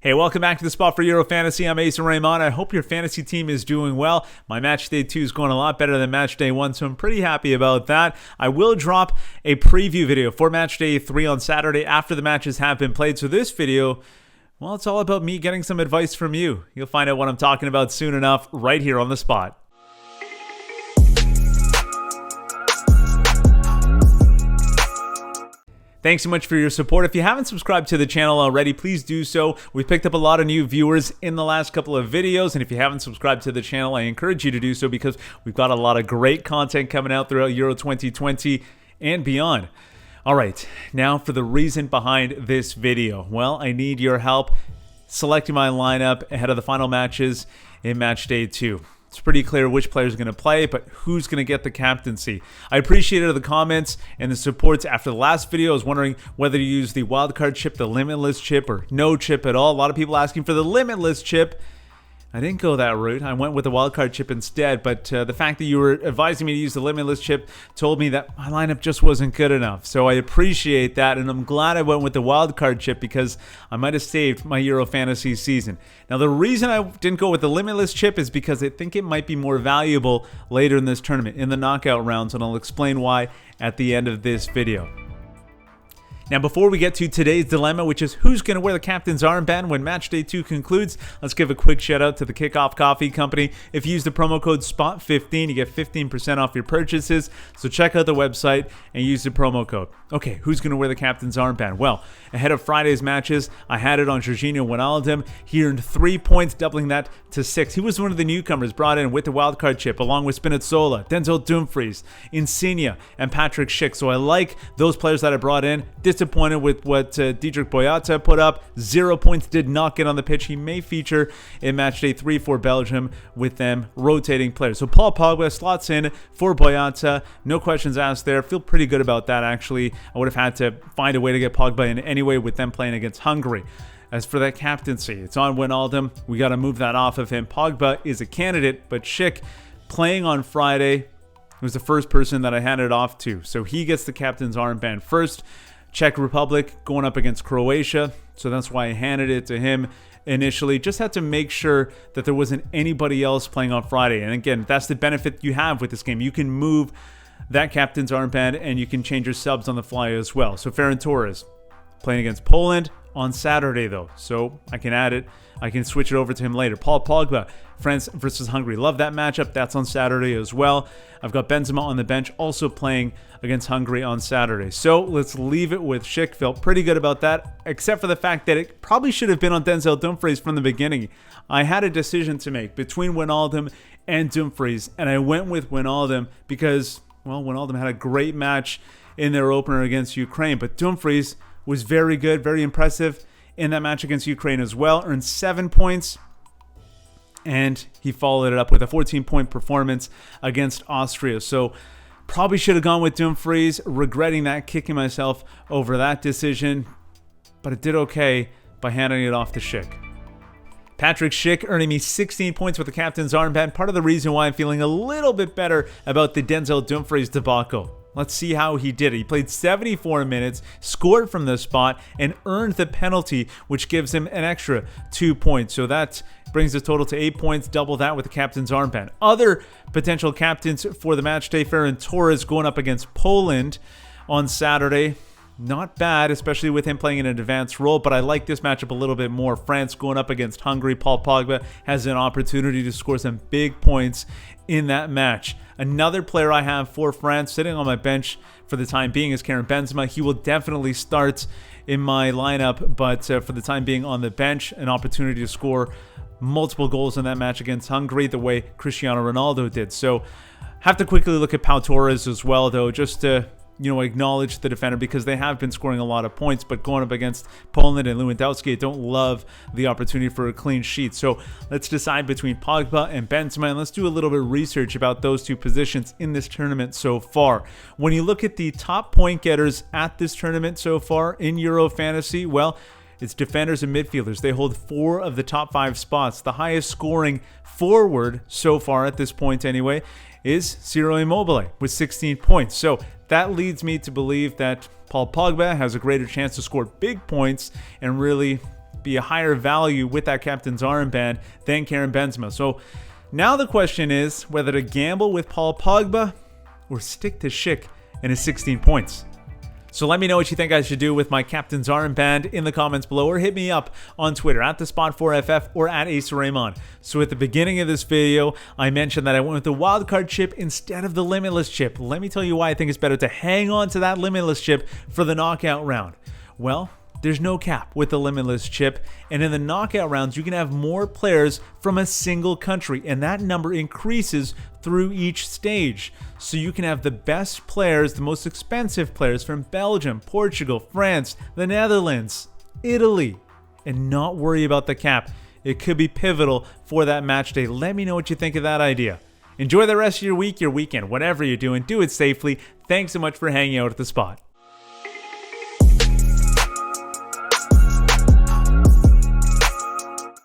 Hey, welcome back to the Spot for Euro Fantasy. I'm Asa Rehman. I hope your fantasy team is doing well. My Matchday 2 is going a lot better than Matchday 1, so I'm pretty happy about that. I will drop a preview video for Matchday 3 on Saturday after the matches have been played. So this video, well, it's all about me getting some advice from you. You'll find out what I'm talking about soon enough right here on the Spot. Thanks so much for your support. If you haven't subscribed to the channel already, please do so. We've picked up a lot of new viewers in the last couple of videos, and if you haven't subscribed to the channel, I encourage you to do so because we've got a lot of great content coming out throughout Euro 2020 and beyond. All right, now for the reason behind this video. Well, I need your help selecting my lineup ahead of the final matches in Matchday 2. It's pretty clear which players are going to play, but who's going to get the captaincy. I appreciated the comments and the supports after the last video. I was wondering whether to use the Wildcard chip, the Limitless chip, or no chip at all. A lot of people asking for the Limitless chip. I didn't go that route. I went with the Wildcard chip instead, but the fact that you were advising me to use the Limitless chip told me that my lineup just wasn't good enough. So I appreciate that, and I'm glad I went with the Wildcard chip because I might have saved my Euro Fantasy season. Now, the reason I didn't go with the Limitless chip is because I think it might be more valuable later in this tournament, in the knockout rounds, and I'll explain why at the end of this video. Now, before we get to today's dilemma, which is who's going to wear the captain's armband when Matchday 2 concludes, let's give a quick shout out to the Kickoff Coffee Company. If you use the promo code SPOT15, you get 15% off your purchases. So check out the website and use the promo code. Okay, who's going to wear the captain's armband? Well, ahead of Friday's matches, I had it on Jorginho Wijnaldum. He earned 3 points, doubling that to 6. He was one of the newcomers brought in with the wildcard chip, along with Spinazzola, Denzel Dumfries, Insigne, and Patrik Schick. So I like those players that I brought in. Disappointed with what Diedrich Boyata put up. 0 points, did not get on the pitch. He may feature in Matchday 3 for Belgium with them rotating players. So Paul Pogba slots in for Boyata. No questions asked there. Feel pretty good about that, actually. I would have had to find a way to get Pogba in anyway with them playing against Hungary. As for that captaincy, it's on Wijnaldum. We got to move that off of him. Pogba is a candidate, but Schick playing on Friday was the first person that I handed off to. So he gets the captain's armband first. Czech Republic going up against Croatia, so that's why I handed it to him initially. Just had to make sure that there wasn't anybody else playing on Friday. And again, that's the benefit you have with this game. You can move that captain's armband and you can change your subs on the fly as well. So Ferran Torres playing against Poland on Saturday though, so I can add it. I can switch it over to him later. Paul Pogba, France versus Hungary. Love that matchup. That's on Saturday as well. I've got Benzema on the bench also playing against Hungary on Saturday. So let's leave it with Schick. Felt pretty good about that, except for the fact that it probably should have been on Denzel Dumfries from the beginning. I had a decision to make between Wijnaldum and Dumfries, and I went with Wijnaldum because, well, Wijnaldum had a great match in their opener against Ukraine, but Dumfries was very good, very impressive in that match against Ukraine as well. Earned 7 points, and he followed it up with a 14-point performance against Austria. So probably should have gone with Dumfries, regretting that, kicking myself over that decision, but it did okay by handing it off to Schick. Patrik Schick earning me 16 points with the captain's armband. Part of the reason why I'm feeling a little bit better about the Denzel Dumfries debacle. Let's see how he did it. He played 74 minutes, scored from the spot, and earned the penalty, which gives him an extra 2 points. So that brings the total to 8 points, double that with the captain's armband. Other potential captains for the match day, Ferran Torres going up against Poland on Saturday. Not bad, especially with him playing in an advanced role, but I like this matchup a little bit more. France going up against Hungary. Paul Pogba has an opportunity to score some big points in that match. Another player I have for France sitting on my bench for the time being is Karim Benzema. He will definitely start in my lineup, but for the time being on the bench, an opportunity to score multiple goals in that match against Hungary the way Cristiano Ronaldo did. So have to quickly look at Pau Torres as well, though, just to acknowledge the defender because they have been scoring a lot of points, but going up against Poland and Lewandowski, I don't love the opportunity for a clean sheet. So let's decide between Pogba and Benzema, and let's do a little bit of research about those two positions in this tournament so far. When you look at the top point getters at this tournament so far in Euro Fantasy, well, it's defenders and midfielders. They hold 4 of the top 5 spots. The highest scoring forward so far at this point anyway is Ciro Immobile with 16 points. So that leads me to believe that Paul Pogba has a greater chance to score big points and really be a higher value with that captain's armband than Karim Benzema. So now the question is whether to gamble with Paul Pogba or stick to Schick and his 16 points. So let me know what you think I should do with my captain's armband in the comments below, or hit me up on Twitter at @thespot4ff or at Asa Rehman. So at the beginning of this video, I mentioned that I went with the Wildcard chip instead of the Limitless chip. Let me tell you why I think it's better to hang on to that Limitless chip for the knockout round. Well, there's no cap with the Limitless chip, and in the knockout rounds, you can have more players from a single country, and that number increases through each stage. So you can have the best players, the most expensive players from Belgium, Portugal, France, the Netherlands, Italy, and not worry about the cap. It could be pivotal for that match day. Let me know what you think of that idea. Enjoy the rest of your week, your weekend, whatever you're doing. Do it safely. Thanks so much for hanging out at The Spot.